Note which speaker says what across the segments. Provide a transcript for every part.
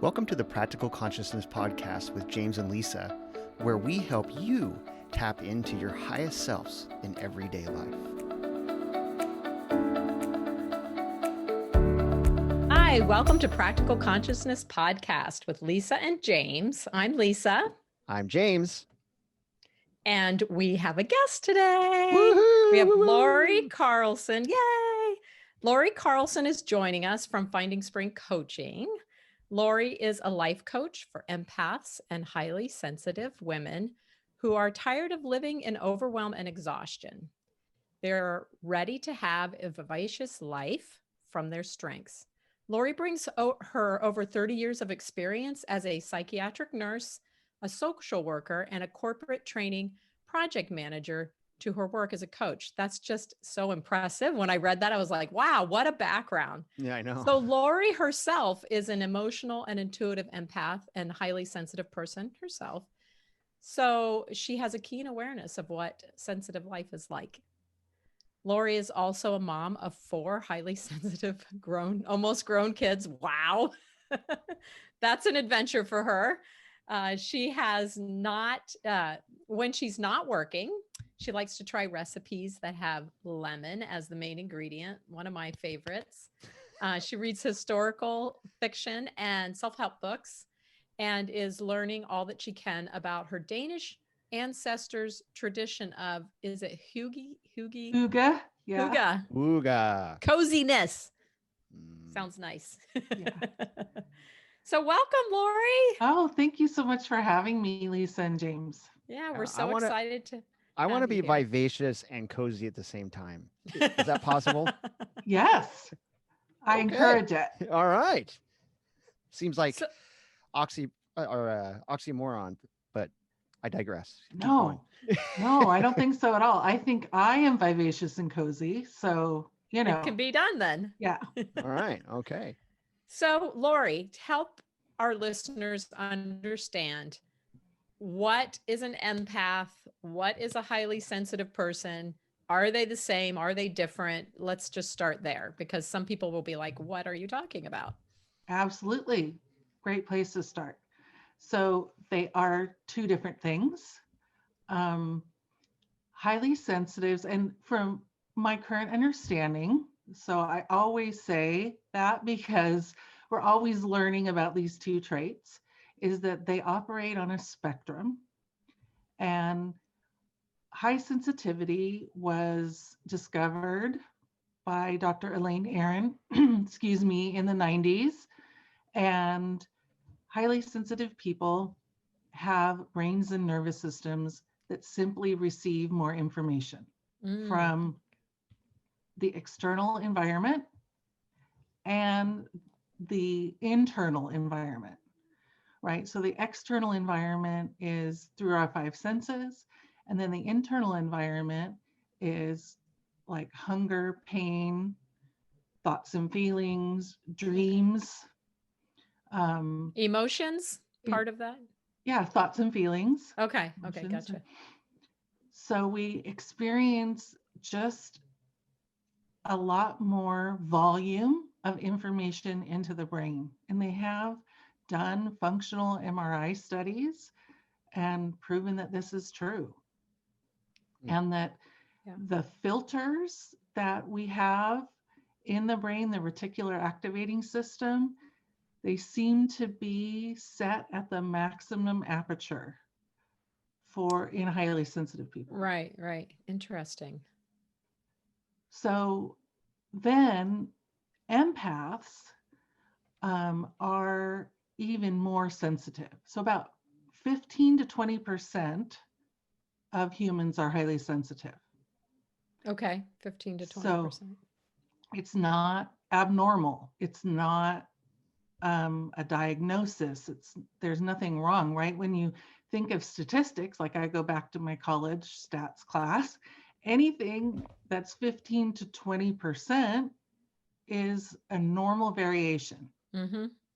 Speaker 1: Welcome to the Practical Consciousness Podcast with James and Lisa, where we help you tap into your highest selves in everyday life.
Speaker 2: Hi, welcome to Practical Consciousness Podcast with Lisa and James. I'm Lisa.
Speaker 1: I'm James.
Speaker 2: And we have a guest today.
Speaker 1: Woohoo!
Speaker 2: We have
Speaker 1: Woo-hoo!
Speaker 2: Laurie Carlson. Yay! Laurie Carlson is joining us from Finding Spring Coaching. Laurie is a life coach for empaths and highly sensitive women who are tired of living in overwhelm and exhaustion. They're ready to have a vivacious life from their strengths. Laurie brings her over 30 years of experience as a psychiatric nurse, a social worker, and a corporate training project manager to her work as a coach. That's just so impressive. When I read that, I was like, wow, what a background.
Speaker 1: Yeah, I know.
Speaker 2: So Laurie herself is an emotional and intuitive empath and highly sensitive person herself. So she has a keen awareness of what sensitive life is like. Laurie is also a mom of 4 highly sensitive almost grown kids. Wow. That's an adventure for her. She has not, when she's not working, she likes to try recipes that have lemon as the main ingredient, one of my favorites. She reads historical fiction and self-help books and is learning all that she can about her Danish ancestors' tradition of, is it Hygge?
Speaker 3: Hygge, yeah.
Speaker 1: Ooga.
Speaker 2: Coziness. Sounds nice.
Speaker 3: Yeah.
Speaker 2: So welcome, Laurie.
Speaker 3: Oh, thank you so much for having me, Lisa and James.
Speaker 2: Yeah, we're so excited to.
Speaker 1: I want to be
Speaker 2: here.
Speaker 1: vivacious and cozy at the same time. Is that possible?
Speaker 3: Yes, I
Speaker 1: Okay.
Speaker 3: encourage it.
Speaker 1: All right. Seems like oxymoron, but I digress. Keep
Speaker 3: No, I don't think so at all. I think I am vivacious and cozy. So,
Speaker 2: It can be done then.
Speaker 3: Yeah.
Speaker 1: All right. Okay.
Speaker 2: So, Laurie, help our listeners understand, what is an empath? What is a highly sensitive person? Are they the same? Are they different? Let's just start there, because some people will be like, what are you talking about?
Speaker 3: Absolutely. Great place to start. So they are 2 different things. Highly sensitives, and from my current understanding, so I always say that because we're always learning about these 2 traits, is that they operate on a spectrum. And high sensitivity was discovered by Dr. Elaine Aron, excuse me, in the 90s. And highly sensitive people have brains and nervous systems that simply receive more information from the external environment and the internal environment, right? So the external environment is through our 5 senses, and then the internal environment is like hunger, pain, thoughts and feelings, dreams.
Speaker 2: Emotions, part of that?
Speaker 3: Yeah, thoughts and feelings.
Speaker 2: Okay,
Speaker 3: Emotions.
Speaker 2: gotcha.
Speaker 3: So we experience just a lot more volume of information into the brain. And they have done functional MRI studies and proven that this is true. And that the filters that we have in the brain, the reticular activating system, they seem to be set at the maximum aperture in highly sensitive people.
Speaker 2: Right. Interesting.
Speaker 3: So then empaths are even more sensitive. So about 15 to 20% of humans are highly sensitive.
Speaker 2: Okay, 15 to 20%.
Speaker 3: So it's not abnormal. It's not a diagnosis. There's nothing wrong, right? When you think of statistics, like I go back to my college stats class, anything that's 15 to 20% is a normal variation,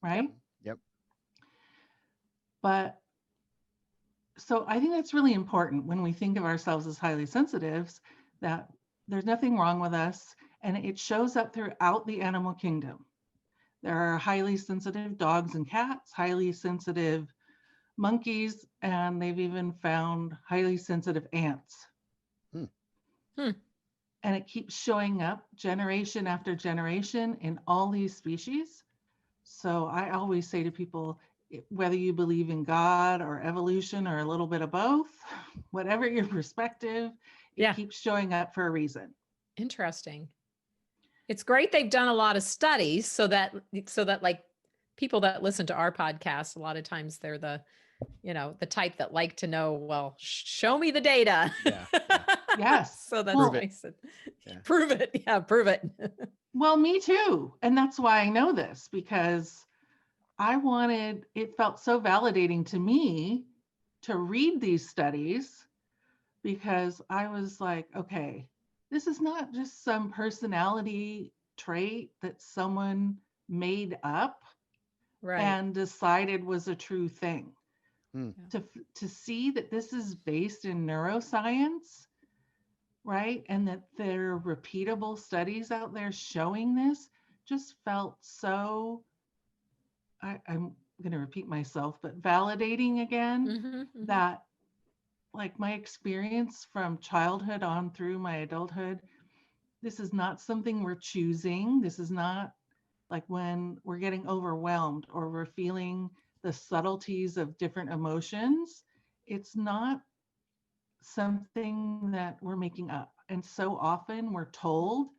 Speaker 3: right?
Speaker 1: Yep.
Speaker 3: But so I think that's really important when we think of ourselves as highly sensitives, that there's nothing wrong with us, and it shows up throughout the animal kingdom. There are highly sensitive dogs and cats, highly sensitive monkeys, and they've even found highly sensitive ants.
Speaker 1: Hmm.
Speaker 2: Hmm.
Speaker 3: And it keeps showing up generation after generation in all these species. So I always say to people, whether you believe in God or evolution or a little bit of both, whatever your perspective, it
Speaker 2: Yeah.
Speaker 3: keeps showing up for a reason.
Speaker 2: Interesting. It's great they've done a lot of studies so that like people that listen to our podcast, a lot of times they're the type that like to know, well, show me the data.
Speaker 1: Yeah. Yeah.
Speaker 3: Yes.
Speaker 2: So that's
Speaker 1: Prove it.
Speaker 2: nice.
Speaker 1: Yeah.
Speaker 2: Prove it. Yeah, prove it.
Speaker 3: Well, me too. And that's why I know this, because it felt so validating to me to read these studies, because I was like, okay, this is not just some personality trait that someone made up
Speaker 2: Right.
Speaker 3: and decided was a true thing.
Speaker 1: Hmm.
Speaker 3: To see that this is based in neuroscience, right? And that there are repeatable studies out there showing this just felt so, I'm going to repeat myself, but validating again,
Speaker 2: Mm-hmm.
Speaker 3: that like my experience from childhood on through my adulthood, this is not something we're choosing. This is not like when we're getting overwhelmed or we're feeling the subtleties of different emotions. It's not something that we're making up. And so often we're told,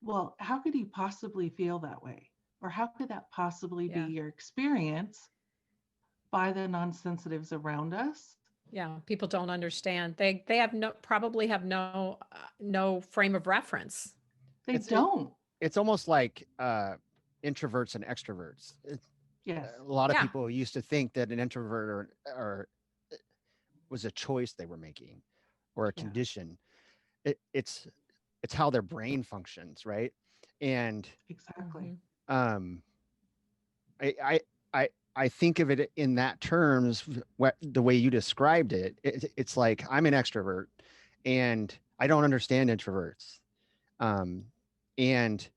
Speaker 3: well, how could you possibly feel that way? Or how could that possibly be
Speaker 2: Yeah.
Speaker 3: your experience by the non-sensitives around us?
Speaker 2: Yeah. People don't understand. They have probably have no frame of reference.
Speaker 3: They
Speaker 1: It's
Speaker 3: don't.
Speaker 1: it's almost like introverts and extroverts.
Speaker 3: Yes.
Speaker 1: A lot of
Speaker 2: Yeah.
Speaker 1: people used to think that an introvert or was a choice they were making or a
Speaker 3: Yeah.
Speaker 1: condition. It's how their brain functions, right? And
Speaker 3: Exactly.
Speaker 2: Mhm.
Speaker 1: um, I think of it in that terms. What the way you described it's like I'm an extrovert, and I don't understand introverts. And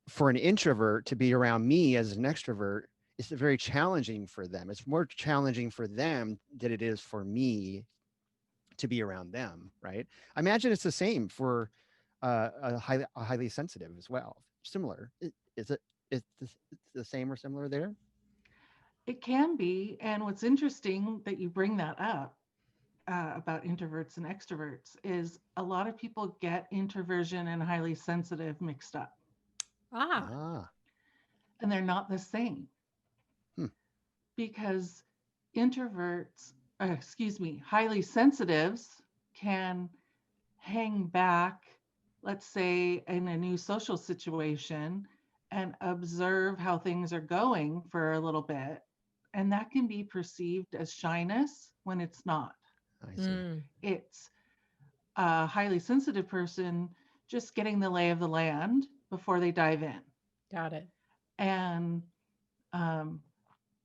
Speaker 1: for an introvert to be around me as an extrovert, it's very challenging for them. It's more challenging for them than it is for me to be around them, right? I imagine it's the same for a highly sensitive as well. Similar. Is it? It's the same or similar there?
Speaker 3: It can be. And what's interesting that you bring that up about introverts and extroverts is a lot of people get introversion and highly sensitive mixed up,
Speaker 2: Ah.
Speaker 1: Ah.
Speaker 3: and they're not the same,
Speaker 1: Hmm.
Speaker 3: because highly sensitives can hang back, let's say in a new social situation, and observe how things are going for a little bit. And that can be perceived as shyness when it's not.
Speaker 1: I see.
Speaker 2: Mm,
Speaker 3: It's a highly sensitive person just getting the lay of the land before they dive in.
Speaker 2: got it.
Speaker 3: And um,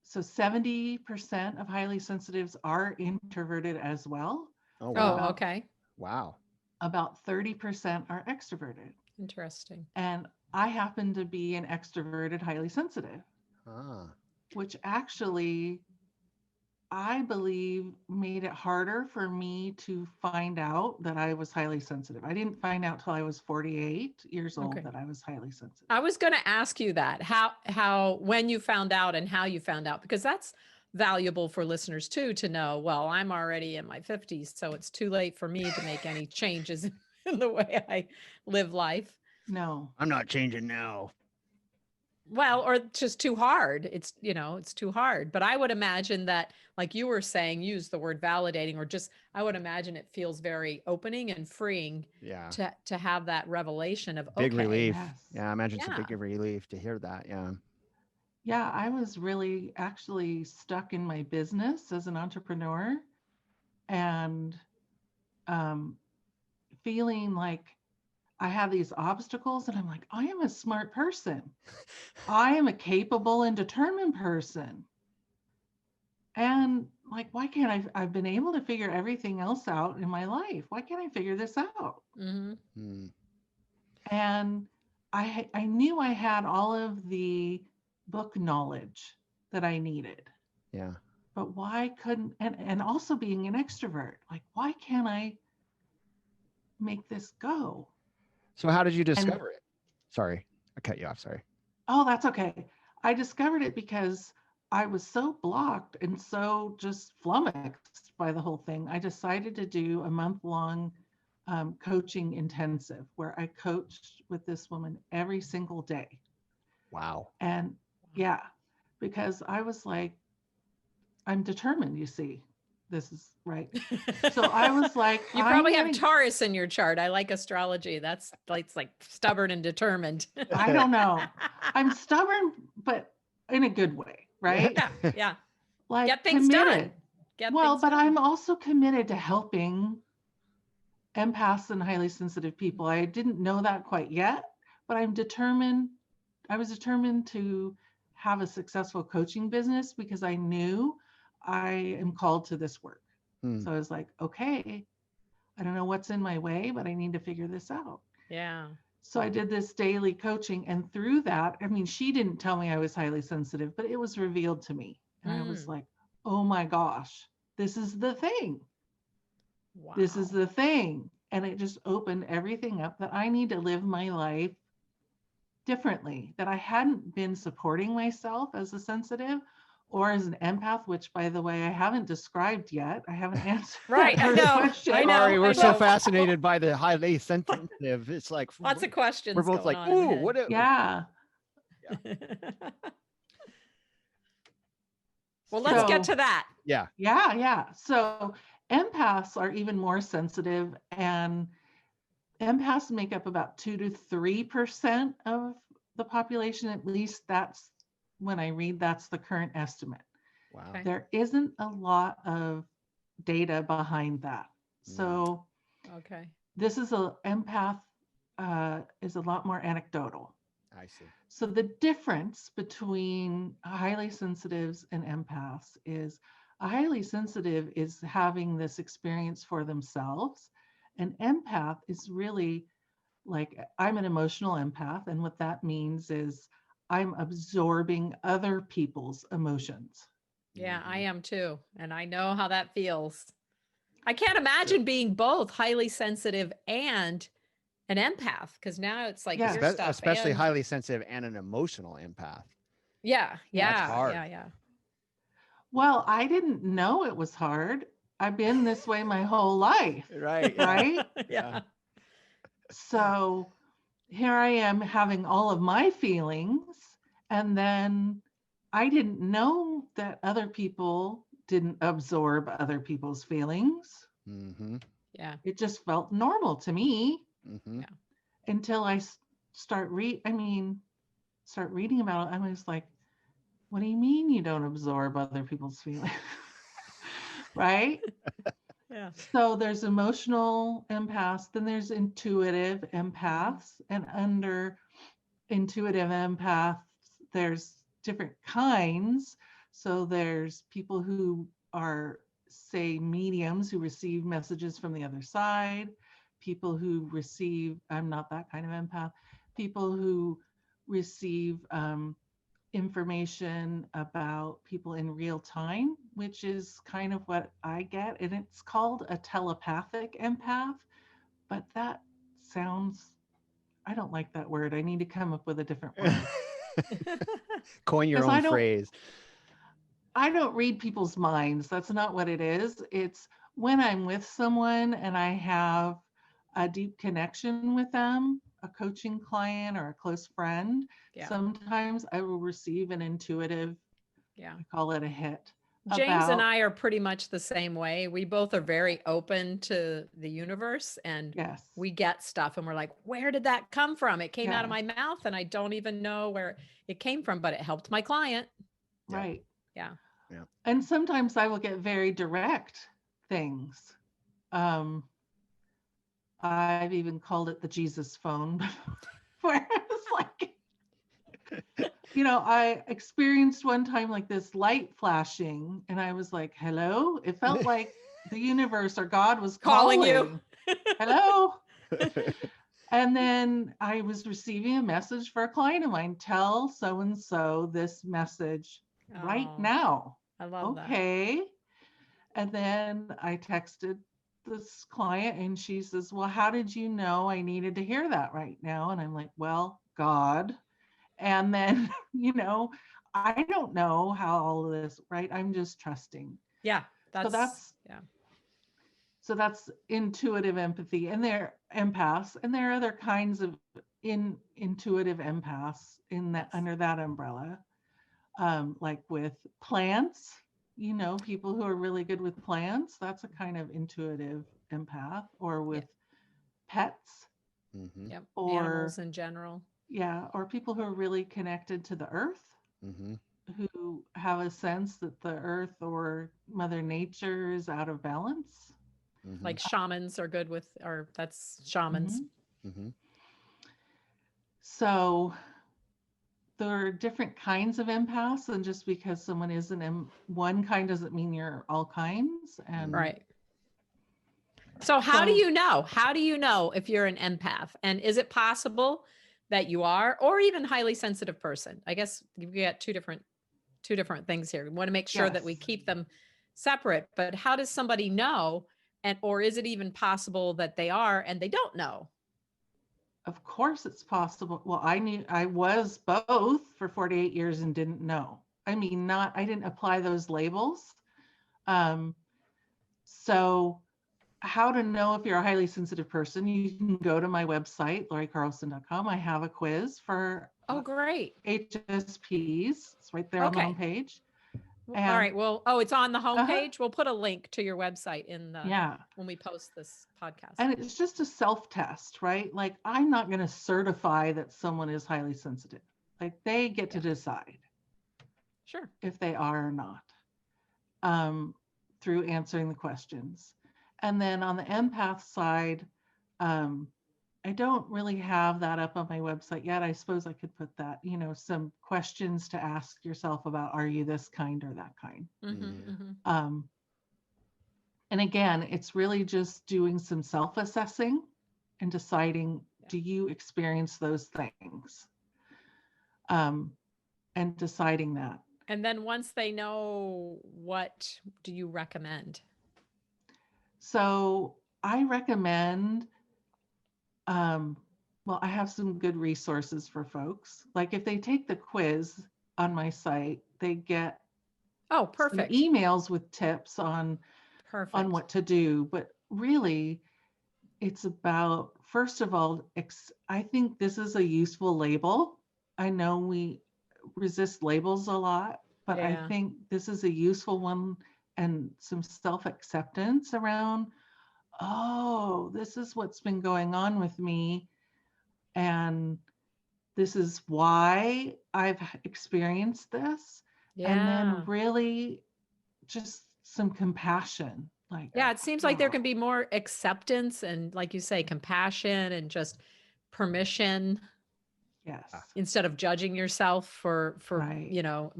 Speaker 3: so 70% of highly sensitives are introverted as well,
Speaker 1: Oh
Speaker 3: and
Speaker 1: wow.
Speaker 2: Oh, okay.
Speaker 1: Wow.
Speaker 3: about 30% are extroverted.
Speaker 2: Interesting.
Speaker 3: And I happen to be an extroverted, highly sensitive,
Speaker 1: Ah.
Speaker 3: which actually I believe made it harder for me to find out that I was highly sensitive. I didn't find out till I was 48 years old
Speaker 2: Okay.
Speaker 3: that I was highly sensitive.
Speaker 2: I was going to ask you that how when you found out and how you found out, because that's valuable for listeners too to know. Well, I'm already in my 50s, so it's too late for me to make any changes in the way I live life.
Speaker 3: No.
Speaker 1: I'm not changing now.
Speaker 2: Well, or it's just too hard. It's too hard. But I would imagine that, like you were saying, use the word validating, or just, I would imagine it feels very opening and freeing
Speaker 1: Yeah.
Speaker 2: to have that revelation of,
Speaker 1: Big
Speaker 2: okay,
Speaker 1: relief.
Speaker 3: Yes.
Speaker 1: Yeah, I imagine it's a
Speaker 2: yeah,
Speaker 1: big relief to hear that. Yeah.
Speaker 3: Yeah, I was really actually stuck in my business as an entrepreneur, and um, feeling like I have these obstacles, and I'm like, I am a smart person. I am a capable and determined person. And like, why can't I've been able to figure everything else out in my life. Why can't I figure this out?
Speaker 2: hmm
Speaker 1: Hmm.
Speaker 3: And I knew I had all of the book knowledge that I needed,
Speaker 1: Yeah.
Speaker 3: but why couldn't, and also being an extrovert, like, why can't I make this go?
Speaker 1: So how did you
Speaker 3: And
Speaker 1: discover it? Sorry, I cut you off. Sorry.
Speaker 3: oh, that's okay. I discovered it because I was so blocked and so just flummoxed by the whole thing. I decided to do a month-long coaching intensive where I coached with this woman every single day.
Speaker 1: Wow.
Speaker 3: And yeah, because I was like, I'm determined, you see. This is right. So I was like,
Speaker 2: You probably have Taurus in your chart. I like astrology. That's like, it's like stubborn and determined.
Speaker 3: I don't know. I'm stubborn, but in a good way, right?
Speaker 2: Yeah. Yeah.
Speaker 3: Like
Speaker 2: Get things
Speaker 3: committed.
Speaker 2: done. Get
Speaker 3: Well,
Speaker 2: things
Speaker 3: but
Speaker 2: done.
Speaker 3: I'm also committed to helping empaths and highly sensitive people. I didn't know that quite yet, but I'm determined. I was determined to have a successful coaching business because I knew I am called to this work.
Speaker 1: Hmm.
Speaker 3: So I was like, okay, I don't know what's in my way, but I need to figure this out.
Speaker 2: Yeah.
Speaker 3: So I did this daily coaching. And through that, I mean, she didn't tell me I was highly sensitive, but it was revealed to me. And I was like, oh my gosh, this is the thing.
Speaker 2: Wow.
Speaker 3: This is the thing. And it just opened everything up that I need to live my life differently, that I hadn't been supporting myself as a sensitive or as an empath, which, by the way, I haven't described yet. I haven't answered
Speaker 2: Right.
Speaker 3: that
Speaker 2: I know.
Speaker 3: question.
Speaker 2: I know.
Speaker 1: Sorry, we're
Speaker 2: I
Speaker 1: so
Speaker 2: know.
Speaker 1: fascinated by the highly sensitive. It's like
Speaker 2: Lots of questions.
Speaker 1: we're both
Speaker 2: going
Speaker 1: like,
Speaker 2: on in the
Speaker 1: ooh,
Speaker 2: head.
Speaker 1: what?
Speaker 3: Yeah.
Speaker 2: Well, let's get
Speaker 3: So,
Speaker 2: to that.
Speaker 1: Yeah.
Speaker 3: yeah. So empaths are even more sensitive, and empaths make up about 2 to 3% of the population. At least that's when I read, that's the current estimate.
Speaker 1: Wow.
Speaker 2: Okay.
Speaker 3: There isn't a lot of data behind that. So
Speaker 2: Okay.
Speaker 3: this is empath is a lot more anecdotal.
Speaker 1: I see.
Speaker 3: So the difference between highly sensitives and empaths is a highly sensitive is having this experience for themselves. An empath is really like, I'm an emotional empath. And what that means is I'm absorbing other people's emotions.
Speaker 2: Yeah, I am too. And I know how that feels. I can't imagine being both highly sensitive and an empath, because now it's like
Speaker 3: Yeah.
Speaker 2: your stuff.
Speaker 1: Especially
Speaker 2: and
Speaker 1: highly sensitive and an emotional empath.
Speaker 2: yeah,
Speaker 1: That's
Speaker 2: yeah,
Speaker 1: hard.
Speaker 2: yeah.
Speaker 3: Well, I didn't know it was hard. I've been this way my whole life.
Speaker 1: Right.
Speaker 3: Right.
Speaker 2: Yeah.
Speaker 3: So here I am having all of my feelings. And then I didn't know that other people didn't absorb other people's feelings.
Speaker 1: Mm-hmm.
Speaker 2: Yeah.
Speaker 3: It just felt normal to me
Speaker 1: Mm-hmm.
Speaker 3: until I start reading about it. I was like, what do you mean you don't absorb other people's feelings? Right?
Speaker 2: Yeah.
Speaker 3: So there's emotional empaths, then there's intuitive empaths, and under intuitive empaths, there's different kinds. So there's people who are, say, mediums who receive messages from the other side, people who receive, I'm not that kind of empath, people who receive information about people in real time, which is kind of what I get. And it's called a telepathic empath, but that sounds, I don't like that word. I need to come up with a different word.
Speaker 1: Coin your
Speaker 3: 'Cause
Speaker 1: own phrase.
Speaker 3: I don't read people's minds. That's not what it is. It's when I'm with someone and I have a deep connection with them, a coaching client or a close friend,
Speaker 2: Yeah.
Speaker 3: sometimes I will receive an intuitive,
Speaker 2: Yeah.
Speaker 3: I call it a hit.
Speaker 2: James and I are pretty much the same way. We both are very open to the universe, and
Speaker 3: Yes.
Speaker 2: we get stuff and we're like, where did that come from? It came out of
Speaker 3: Yeah.
Speaker 2: my mouth and I don't even know where it came from, but it helped my client.
Speaker 1: Yeah.
Speaker 3: Right.
Speaker 2: Yeah.
Speaker 1: Yeah.
Speaker 3: And sometimes I will get very direct things. I've even called it the Jesus phone, where it's like, I experienced one time like this light flashing, and I was like, hello. It felt like the universe or God was
Speaker 2: Calling
Speaker 3: calling
Speaker 2: you.
Speaker 3: Hello. And then I was receiving a message for a client of mine, tell so and so this message right
Speaker 2: Oh,
Speaker 3: now.
Speaker 2: I love that.
Speaker 3: Okay. And then I texted this client and she says, well, how did you know I needed to hear that right now? And I'm like, well, God. And then, I don't know how all of this, right? I'm just trusting.
Speaker 2: Yeah,
Speaker 3: So
Speaker 2: that's
Speaker 3: that's
Speaker 2: yeah.
Speaker 3: so that's intuitive empathy. And they're empaths, and there are other kinds of intuitive empaths in that
Speaker 2: Yes.
Speaker 3: under that umbrella. Like with plants, people who are really good with plants, that's a kind of intuitive empath, or
Speaker 2: Yeah.
Speaker 3: with pets,
Speaker 1: Mm-hmm.
Speaker 2: Yep.
Speaker 3: or
Speaker 2: Animals in general.
Speaker 3: yeah, or people who are really connected to the earth,
Speaker 1: Mm-hmm.
Speaker 3: who have a sense that the earth or mother nature is out of balance.
Speaker 1: Mm-hmm.
Speaker 2: Like shamans are good with, or that's shamans.
Speaker 3: Mhm.
Speaker 1: Mm-hmm.
Speaker 3: So there are different kinds of empaths, and just because someone is one kind doesn't mean you're all kinds. And
Speaker 1: Mm-hmm.
Speaker 2: Right. So how do
Speaker 3: so,
Speaker 2: you know? How do you know if you're an empath? And is it possible that you are, or even highly sensitive person? I guess you get two different things here. We want to make sure that we
Speaker 3: yes,
Speaker 2: keep them separate, but how does somebody know? And or is it even possible that they are and they don't know?
Speaker 3: of course it's possible. Well, I was both for 48 years and didn't know. I mean, I didn't apply those labels. Um, so how to know if you're a highly sensitive person, you can go to my website, lauriecarlson.com. I have a quiz for
Speaker 2: Oh, great.
Speaker 3: HSPs. It's right there on the
Speaker 2: Okay.
Speaker 3: homepage.
Speaker 2: All
Speaker 3: And
Speaker 2: right. Well, oh, it's on the
Speaker 3: uh-huh,
Speaker 2: homepage. We'll put a link to your website in the
Speaker 3: yeah.
Speaker 2: when we post this podcast.
Speaker 3: And it's just a self test, right? Like, I'm not going to certify that someone is highly sensitive. Like, they get to
Speaker 2: Yeah.
Speaker 3: decide
Speaker 2: Sure.
Speaker 3: if they are or not, um, through answering the questions. And then on the empath side, um, I don't really have that up on my website yet. I suppose I could put that, some questions to ask yourself about, are you this kind or that kind?
Speaker 2: Mm-hmm, mm-hmm.
Speaker 3: Um, and again, it's really just doing some self assessing and deciding,
Speaker 2: Yeah.
Speaker 3: do you experience those things? Um, and deciding that.
Speaker 2: And then once they know, what do you recommend?
Speaker 3: So I recommend, um, well, I have some good resources for folks. Like if they take the quiz on my site, they get
Speaker 2: Oh,
Speaker 3: some
Speaker 2: perfect.
Speaker 3: emails with tips on
Speaker 2: Perfect.
Speaker 3: what to do. But really, it's about, first of all, I think this is a useful label. I know we resist labels a lot, but I
Speaker 2: Yeah.
Speaker 3: think this is a useful one, and some self acceptance around, oh, this is what's been going on with me. And this is why I've experienced this. And then
Speaker 2: Yeah.
Speaker 3: really just some compassion. Like,
Speaker 2: Yeah. It seems like there can
Speaker 3: oh,
Speaker 2: be more acceptance and, like you say, compassion and just permission
Speaker 1: Ah,
Speaker 3: yes,
Speaker 2: instead of judging yourself for
Speaker 3: right.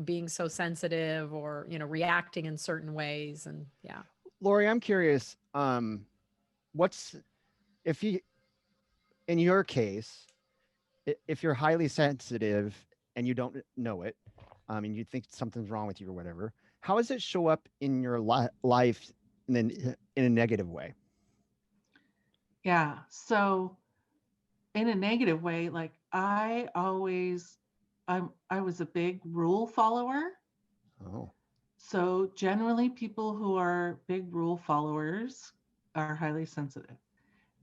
Speaker 2: being so sensitive or reacting in certain ways. And yeah.
Speaker 1: Laurie, I'm curious. What's if you in your case, if you're highly sensitive and you don't know it, and you think something's wrong with you or whatever, how does it show up in your life in a negative way?
Speaker 3: Yeah. So in a negative way, like I was a big rule follower.
Speaker 1: Oh.
Speaker 3: So generally people who are big rule followers are highly sensitive.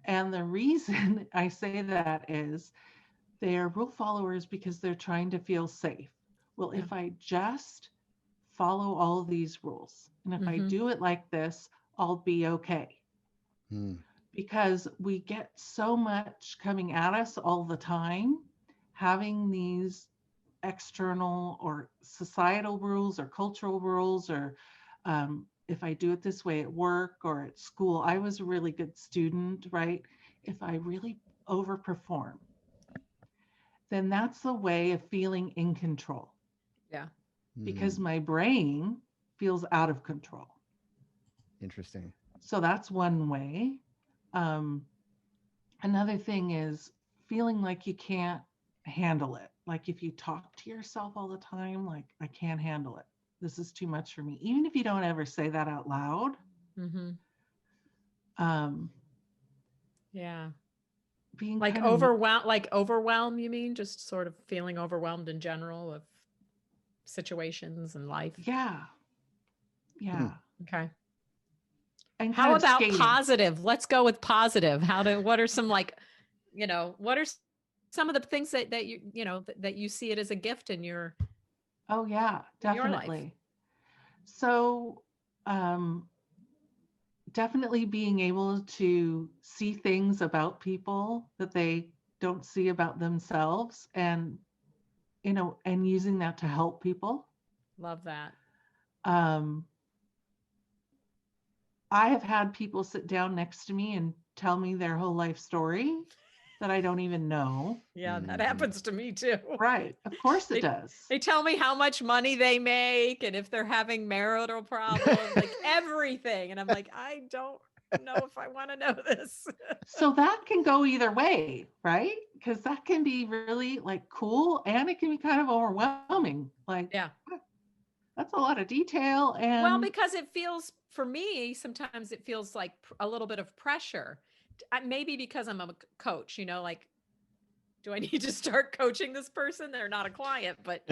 Speaker 3: And the reason I say that is they are rule followers because they're trying to feel safe. Well,
Speaker 2: Yeah.
Speaker 3: if I just follow all of these rules, and if I
Speaker 2: Mm-hmm.
Speaker 3: do it like this, I'll be okay.
Speaker 1: Hmm.
Speaker 3: Because we get so much coming at us all the time, having these external or societal rules or cultural rules, or if I do it this way at work or at school, I was a really good student, right? If I really overperform, then that's the way of feeling in control,
Speaker 2: Yeah.
Speaker 3: because
Speaker 1: Hmm.
Speaker 3: my brain feels out of control.
Speaker 1: Interesting.
Speaker 3: So that's one way. Um, Another thing is feeling like you can't handle it. Like if you talk to yourself all the time, like, I can't handle it. This is too much for me. Even if you don't ever say that out loud.
Speaker 2: Mm-hmm.
Speaker 3: Um,
Speaker 2: Yeah.
Speaker 3: being
Speaker 2: Like
Speaker 3: kind of
Speaker 2: overwhelm, you mean? Just sort of feeling overwhelmed in general of situations and life.
Speaker 3: yeah, yeah.
Speaker 2: Okay.
Speaker 3: And kind
Speaker 2: How
Speaker 3: of
Speaker 2: about
Speaker 3: skating.
Speaker 2: positive? Let's go with positive. What are some like, what are some of the things that that you see it as a gift in your
Speaker 3: Oh yeah,
Speaker 2: your life?
Speaker 3: definitely. So, definitely being able to see things about people that they don't see about themselves, and and using that to help people.
Speaker 2: Love that.
Speaker 3: um, I have had people sit down next to me and tell me their whole life story that I don't even know.
Speaker 2: Yeah, that
Speaker 1: Mhm.
Speaker 2: happens to me too.
Speaker 3: Right, of course it
Speaker 2: They
Speaker 3: does.
Speaker 2: they tell me how much money they make and if they're having marital problems, like everything. And I'm like, I don't know if I want to know this.
Speaker 3: So that can go either way, right? Because that can be really like cool, and it can be kind of overwhelming. Like,
Speaker 2: Yeah.
Speaker 3: that's a lot of detail.
Speaker 2: Well,
Speaker 3: And
Speaker 2: because it feels, for me, sometimes it feels like a little bit of pressure. Maybe because I'm a coach, like, do I need to start coaching this person? They're not a client, but,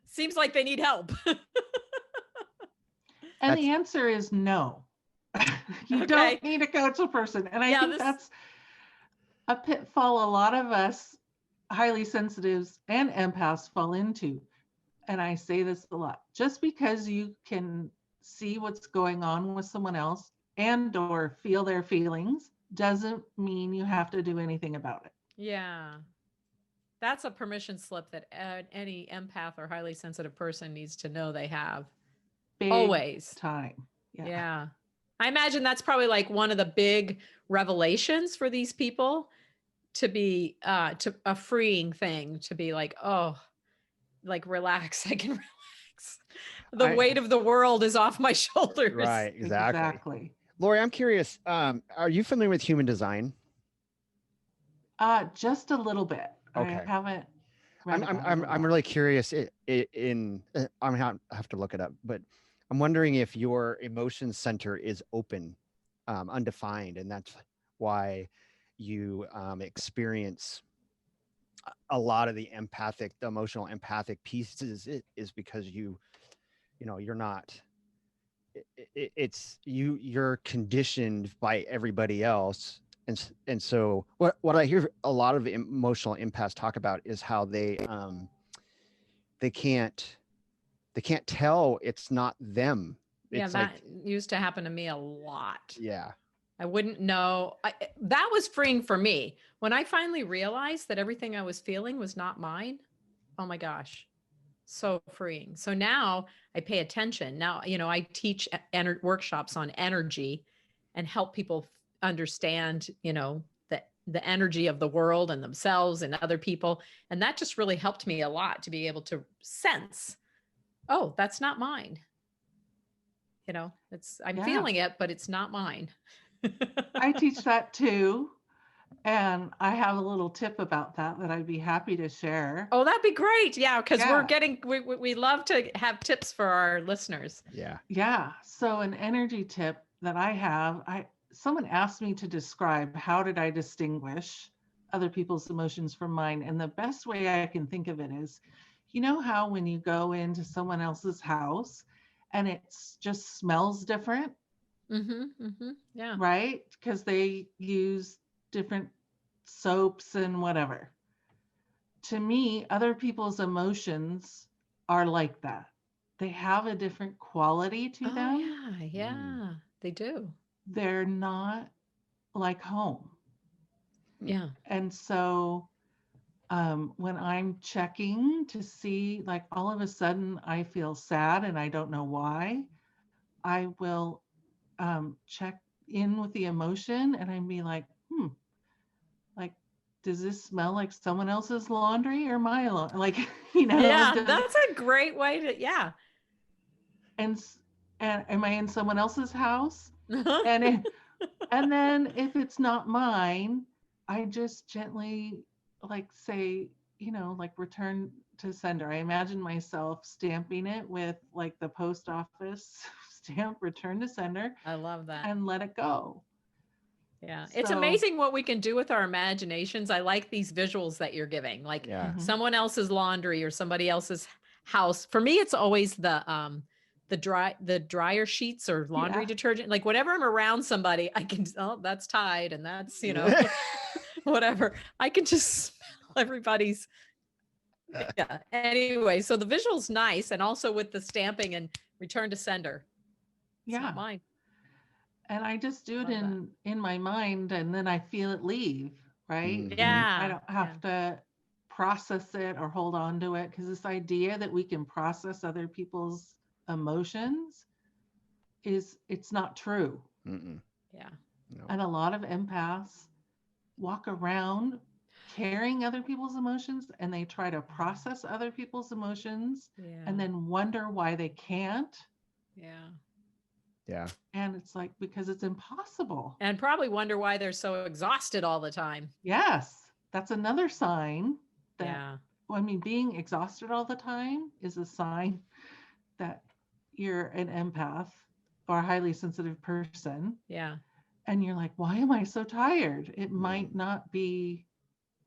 Speaker 2: seems like they need help.
Speaker 3: the
Speaker 1: That's
Speaker 3: answer is no. You
Speaker 2: Okay.
Speaker 3: don't need to coach a person. And I
Speaker 2: Yeah,
Speaker 3: think
Speaker 2: this,
Speaker 3: that's a pitfall a lot of us highly sensitives and empaths fall into. And I say this a lot. Just because you can see what's going on with someone else and or feel their feelings doesn't mean you have to do anything about it.
Speaker 2: yeah. That's a permission slip that any empath or highly sensitive person needs to know they have.
Speaker 3: Big
Speaker 2: Always.
Speaker 3: time. Yeah.
Speaker 2: Yeah. I imagine that's probably like one of the big revelations for these people, to be to a freeing thing, to be like, oh, like, relax. I can relax. The
Speaker 1: I
Speaker 2: weight of the world is off my shoulders.
Speaker 1: right, exactly.
Speaker 3: Exactly.
Speaker 1: Laurie, I'm curious. Are you familiar with human design?
Speaker 3: Just a little bit. I
Speaker 1: Okay.
Speaker 3: haven't read
Speaker 1: I'm I'm
Speaker 3: about it
Speaker 1: I'm
Speaker 3: a
Speaker 1: I'm
Speaker 3: lot.
Speaker 1: really curious. I have to look it up, but I'm wondering if your emotion center is open, undefined, and that's why you experience a lot of the emotional empathic pieces. It is because you're not. It's you're conditioned by everybody else, and so what I hear a lot of emotional empaths talk about is how they can't they can't tell it's not them.
Speaker 2: Yeah,
Speaker 1: It's like,
Speaker 2: that used to happen to me a lot.
Speaker 1: yeah,
Speaker 2: I wouldn't know. That was freeing for me. When I finally realized that everything I was feeling was not mine, oh my gosh, so freeing. So now I pay attention. Now, I teach workshops on energy and help people understand, the energy of the world and themselves and other people. And that just really helped me a lot, to be able to sense, oh, that's not mine. I'm
Speaker 3: Yeah.
Speaker 2: feeling it, but it's not mine.
Speaker 3: I teach that too. And I have a little tip about that I'd be happy to share.
Speaker 2: Oh, that'd be great. Yeah, because
Speaker 3: Yeah.
Speaker 2: we love to have tips for our listeners.
Speaker 1: yeah.
Speaker 3: Yeah. So an energy tip that I have, someone asked me to describe how did I distinguish other people's emotions from mine. And the best way I can think of it is, you know how when you go into someone else's house and it just smells different,
Speaker 2: Mm-hmm. Mm-hmm. Yeah.
Speaker 3: right? Because they use different soaps and whatever. To me, other people's emotions are like that. They have a different quality to
Speaker 2: Oh,
Speaker 3: them.
Speaker 2: yeah.
Speaker 1: Mm.
Speaker 2: Yeah. They do.
Speaker 3: They're not like home.
Speaker 2: Yeah.
Speaker 3: And so when I'm checking to see, like, all of a sudden I feel sad and I don't know why, I will check in with the emotion and I'd be like, like, does this smell like someone else's laundry or my laundry? Like,
Speaker 2: Yeah.
Speaker 3: does,
Speaker 2: That's a great way to, yeah.
Speaker 3: and am I in someone else's house? And And then if it's not mine, I just gently like say, like return to sender. I imagine myself stamping it with like the post office stamp, return to sender,
Speaker 2: I love that.
Speaker 3: and let it go.
Speaker 2: Yeah. It's
Speaker 3: So,
Speaker 2: amazing what we can do with our imaginations. I like these visuals that you're giving, like
Speaker 1: Yeah.
Speaker 3: mhm.
Speaker 2: someone else's laundry or somebody else's house. For me, it's always the dryer sheets or laundry
Speaker 3: Yeah.
Speaker 2: detergent. Like whenever I'm around somebody, I can, oh, that's Tide and that's, whatever. I can just smell everybody's. Yeah. Anyway, so the visual's nice. And also with the stamping and return to sender. It's not
Speaker 3: Yeah.
Speaker 2: mine.
Speaker 3: And I just do it
Speaker 2: Love that.
Speaker 3: in my mind, and then I feel it leave, right?
Speaker 1: Mhm.
Speaker 3: And I
Speaker 2: Yeah.
Speaker 3: don't
Speaker 2: Yeah.
Speaker 3: have to process it or hold on to it, because this idea that we can process other people's emotions is it's not true.
Speaker 1: Mm-mm.
Speaker 2: Yeah.
Speaker 1: No.
Speaker 3: And a lot of empaths walk around carrying other people's emotions, and they try to process other people's emotions
Speaker 2: Yeah.
Speaker 3: and then wonder why they can't.
Speaker 2: Yeah.
Speaker 1: Yeah.
Speaker 3: And it's like, because it's impossible.
Speaker 2: And probably wonder why they're so exhausted all the time.
Speaker 3: Yes, that's another sign that,
Speaker 2: Yeah.
Speaker 3: well, I mean, being exhausted all the time is a sign that you're an empath or a highly sensitive person.
Speaker 2: Yeah.
Speaker 3: And you're like, why am I so tired? It might
Speaker 1: Mm.
Speaker 3: not be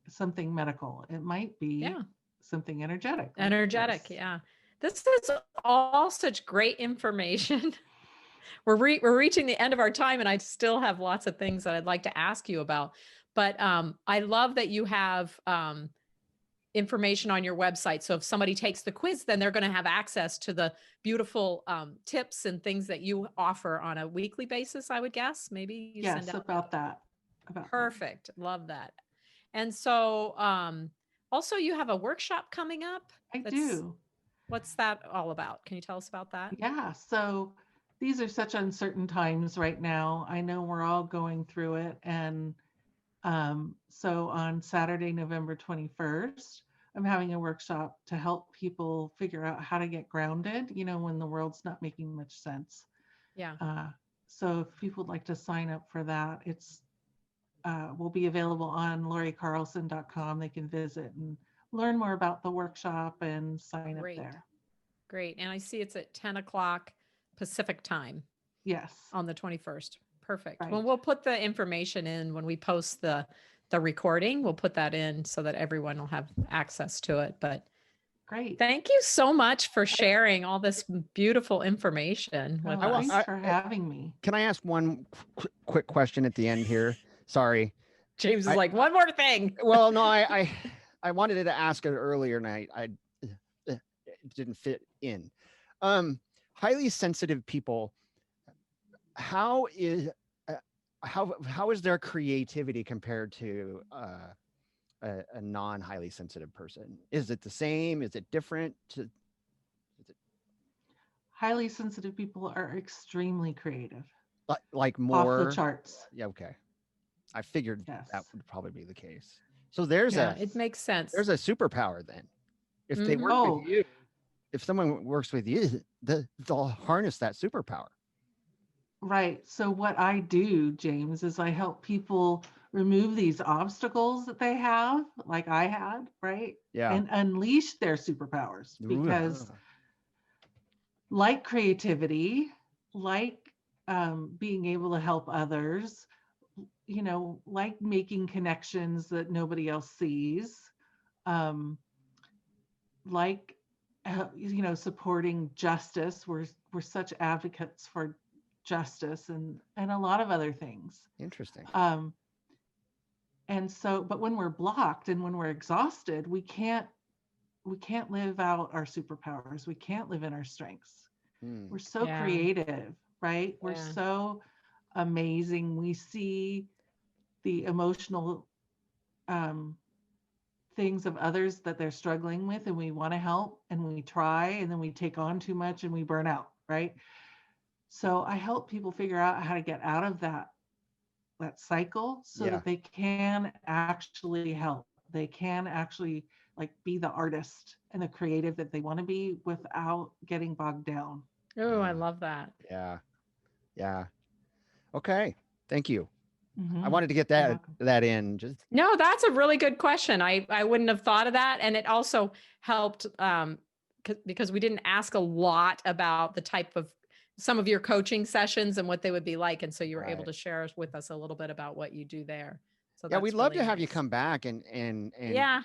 Speaker 3: something medical, it might be
Speaker 2: Yeah.
Speaker 3: something energetic, like
Speaker 2: Energetic.
Speaker 3: this.
Speaker 2: Yeah. This is all such great information. We're reaching the end of our time, and I still have lots of things that I'd like to ask you about. But I love that you have information on your website. So if somebody takes the quiz, then they're going to have access to the beautiful tips and things that you offer on a weekly basis, I would guess. Maybe you send
Speaker 3: Yes,
Speaker 2: out.
Speaker 3: about that. About that.
Speaker 2: Perfect. Love that. And so also you have a workshop coming up.
Speaker 3: I
Speaker 2: That's
Speaker 3: do.
Speaker 2: What's that all about? Can you tell us about that?
Speaker 3: Yeah. So these are such uncertain times right now. I know we're all going through it. And so on Saturday, November 21st, I'm having a workshop to help people figure out how to get grounded, when the world's not making much sense.
Speaker 2: Yeah.
Speaker 3: Uh, so if people would like to sign up for that, it's will be available on lauriecarlson.com. They can visit and learn more about the workshop and sign up
Speaker 2: Great.
Speaker 3: there.
Speaker 2: Great. And I see it's at 10 o'clock Pacific time
Speaker 3: Yes,
Speaker 2: on the 21st. Perfect. Well,
Speaker 3: right.
Speaker 2: we'll put the information in when we post the recording. We'll put that in so that everyone will have access to it. But
Speaker 3: Great.
Speaker 2: thank you so much for sharing all this beautiful information with
Speaker 3: Oh,
Speaker 2: us.
Speaker 3: thanks for having me.
Speaker 1: Can I ask one quick question at the end here? Sorry.
Speaker 2: James is
Speaker 1: I,
Speaker 2: like, one more thing.
Speaker 1: well, no, I wanted to ask it earlier, and I it didn't fit in. Um, Highly sensitive people. How is uh, how is their creativity compared to a non highly sensitive person? Is it the same? Is it different? Is it
Speaker 3: Highly sensitive people are extremely creative,
Speaker 1: like
Speaker 3: off the
Speaker 1: more?
Speaker 3: charts.
Speaker 1: Yeah, okay. I figured that
Speaker 3: Yes.
Speaker 1: would probably be the case. So there's
Speaker 2: Yeah,
Speaker 1: a
Speaker 2: it
Speaker 3: Yes.
Speaker 2: makes sense.
Speaker 1: there's a superpower then. If they
Speaker 2: Hmm.
Speaker 1: work with
Speaker 3: Oh,
Speaker 1: you, if someone works with you, they'll harness that superpower.
Speaker 3: right. So what I do, James, is I help people remove these obstacles that they have, like I had, right?
Speaker 1: Yeah.
Speaker 3: And unleash their superpowers,
Speaker 1: Ooh,
Speaker 3: because like creativity, like being able to help others, like making connections that nobody else sees, um, like supporting justice. We're such advocates for justice, and a lot of other things.
Speaker 1: interesting.
Speaker 3: Um, and so, but when we're blocked and when we're exhausted, we can't live out our superpowers. We can't live in our strengths.
Speaker 1: Hmm.
Speaker 3: We're so
Speaker 2: Yeah.
Speaker 3: creative, right? We're
Speaker 2: Yeah.
Speaker 3: so amazing. We see the emotional um, things of others that they're struggling with, and we want to help, and we try, and then we take on too much and we burn out, right? So I help people figure out how to get out of that cycle so
Speaker 1: Yeah.
Speaker 3: that they can actually help. They can actually like be the artist and the creative that they want to be without getting bogged down.
Speaker 2: Oh, I
Speaker 1: Mm,
Speaker 2: love that.
Speaker 1: yeah. Yeah. Okay. Thank you. I
Speaker 3: Mhm.
Speaker 1: wanted to get
Speaker 3: You're
Speaker 1: that
Speaker 3: welcome.
Speaker 1: that in. Just
Speaker 2: No, that's a really good question. I wouldn't have thought of that. And it also helped because we didn't ask a lot about the type of some of your coaching sessions and what they would be like. And so you were able
Speaker 1: right.
Speaker 2: to share with us a little bit about what you do there. So
Speaker 1: Yeah, we'd
Speaker 2: that's
Speaker 1: love
Speaker 2: really
Speaker 1: to have you
Speaker 2: nice.
Speaker 1: come back and
Speaker 2: Yeah,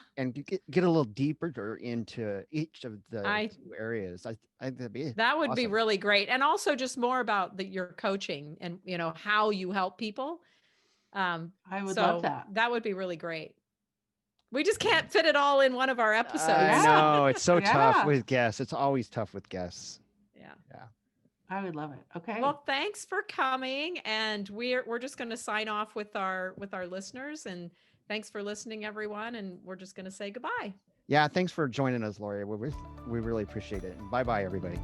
Speaker 1: get a little deeper into each of the
Speaker 2: I
Speaker 1: two areas. I that'd be
Speaker 2: that would be
Speaker 1: awesome.
Speaker 2: really great. And also just more about your coaching and how you help people.
Speaker 3: I would love
Speaker 2: So
Speaker 3: that.
Speaker 2: that would be really great. We just can't fit it all in one of our
Speaker 1: I
Speaker 2: episodes.
Speaker 3: Yeah.
Speaker 1: know it's so tough
Speaker 3: Yeah.
Speaker 1: with guests. It's always tough with guests.
Speaker 2: Yeah.
Speaker 1: Yeah.
Speaker 3: I would love it. Okay.
Speaker 2: Well, thanks for coming, and we're just going to sign off with our listeners, and thanks for listening, everyone, and we're just going to say goodbye.
Speaker 1: Yeah. Thanks for joining us, Laurie. We really appreciate it. Bye bye, everybody.